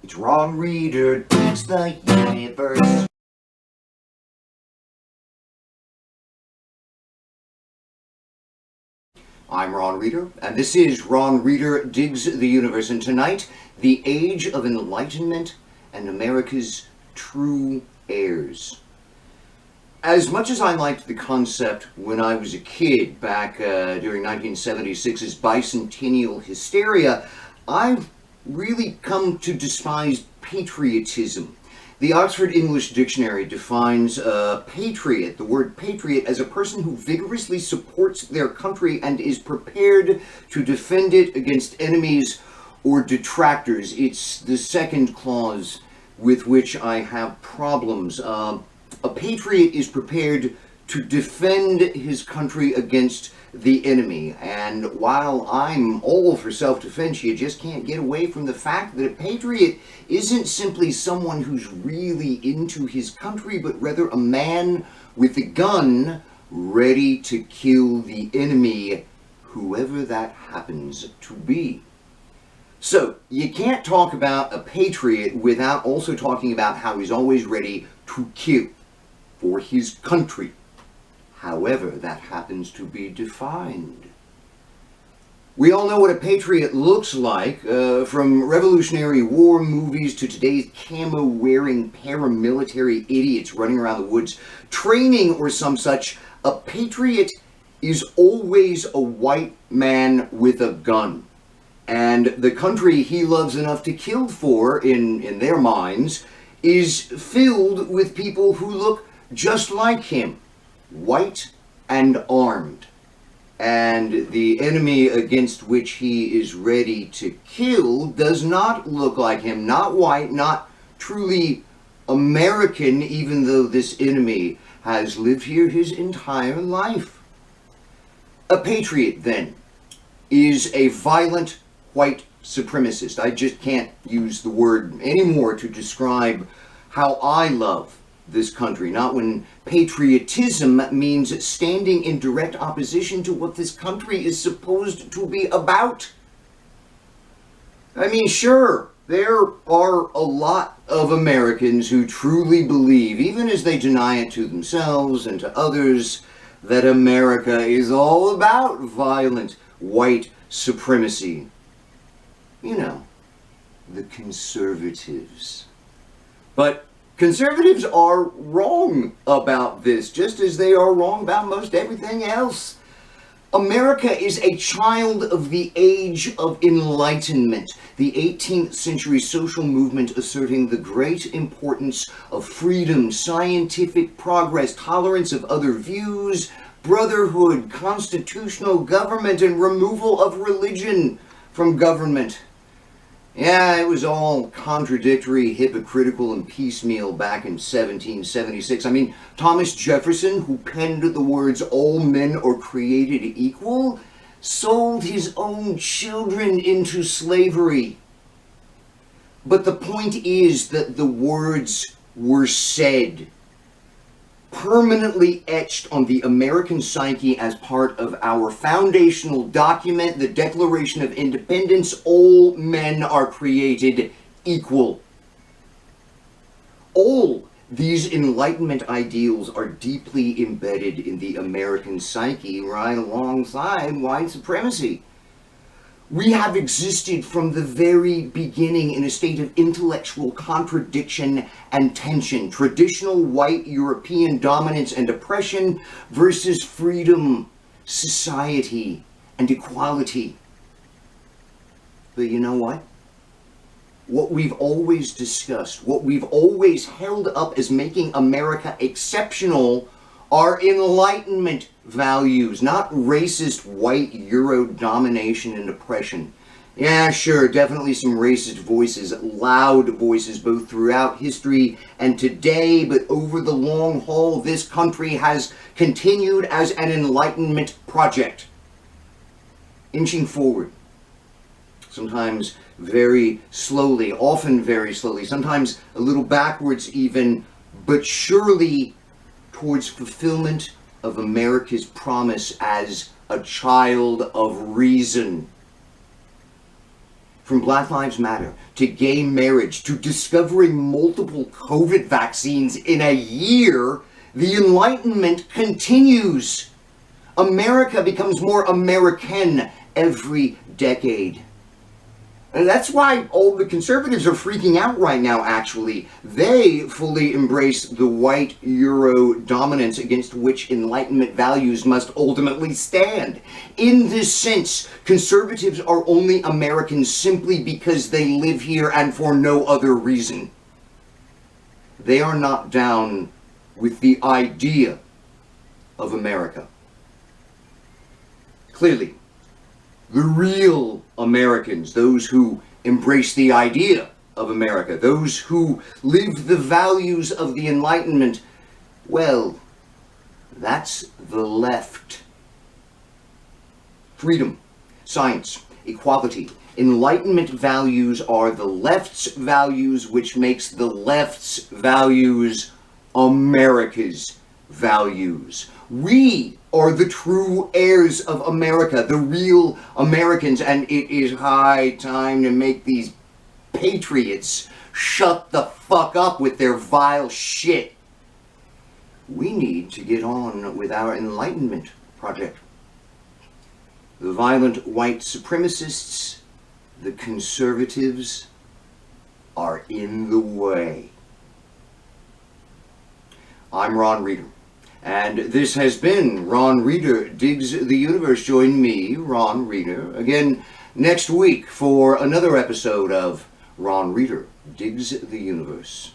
It's Ron Reader Digs the Universe. I'm Ron Reader, and this is Ron Reader Digs the Universe, and tonight, the Age of Enlightenment and America's True Heirs. As much as I liked the concept when I was a kid back during 1976's bicentennial hysteria, I've really come to despise patriotism. The Oxford English Dictionary defines patriot, the word patriot, as a person who vigorously supports their country and is prepared to defend it against enemies or detractors. It's the second clause with which I have problems. A patriot is prepared to defend his country against the enemy. And while I'm all for self-defense, you just can't get away from the fact that a patriot isn't simply someone who's really into his country, but rather a man with a gun ready to kill the enemy, whoever that happens to be. So, you can't talk about a patriot without also talking about how he's always ready to kill for his country, however that happens to be defined. We all know what a patriot looks like, from Revolutionary War movies to today's camo-wearing paramilitary idiots running around the woods training or some such. A patriot is always a white man with a gun. And the country he loves enough to kill for, in their minds, is filled with people who look just like him, white and armed. And the enemy against which he is ready to kill does not look like him, not white, not truly American, even though this enemy has lived here his entire life. A patriot, then, is a violent white supremacist. I just can't use the word anymore to describe how I love this country, not when patriotism means standing in direct opposition to what this country is supposed to be about. I mean, sure, there are a lot of Americans who truly believe, even as they deny it to themselves and to others, that America is all about violent white supremacy. You know, the conservatives. But conservatives are wrong about this, just as they are wrong about most everything else. America is a child of the Age of Enlightenment, the 18th century social movement asserting the great importance of freedom, scientific progress, tolerance of other views, brotherhood, constitutional government, and removal of religion from government. Yeah, it was all contradictory, hypocritical, and piecemeal back in 1776. I mean, Thomas Jefferson, who penned the words, "all men are created equal," sold his own children into slavery. But the point is that the words were said, permanently etched on the American psyche as part of our foundational document, the Declaration of Independence: all men are created equal. All these Enlightenment ideals are deeply embedded in the American psyche, right alongside white supremacy. We have existed from the very beginning in a state of intellectual contradiction and tension. Traditional white European dominance and oppression versus freedom, society, and equality. But you know what? What we've always discussed, what we've always held up as making America exceptional, are Enlightenment values, not racist white Euro domination and oppression. Yeah, sure, definitely some racist voices, loud voices, both throughout history and today, but over the long haul, this country has continued as an Enlightenment project, inching forward, sometimes very slowly, often very slowly, sometimes a little backwards even, but surely towards fulfillment of America's promise as a child of reason. From Black Lives Matter to gay marriage to discovering multiple COVID vaccines in a year, the Enlightenment continues. America becomes more American every decade. And that's why all the conservatives are freaking out right now, actually. They fully embrace the white Euro dominance against which Enlightenment values must ultimately stand. In this sense, conservatives are only Americans simply because they live here and for no other reason. They are not down with the idea of America. Clearly, the real Americans, those who embrace the idea of America, those who live the values of the Enlightenment, well, that's the left. Freedom, science, equality, Enlightenment values are the left's values, which makes the left's values America's values. We are the true heirs of America, the real Americans, and it is high time to make these patriots shut the fuck up with their vile shit. We need to get on with our Enlightenment project. The violent white supremacists, the conservatives, are in the way. I'm Ron Reeder. And this has been Ron Reeder Digs the Universe. Join me, Ron Reeder, again next week for another episode of Ron Reeder Digs the Universe.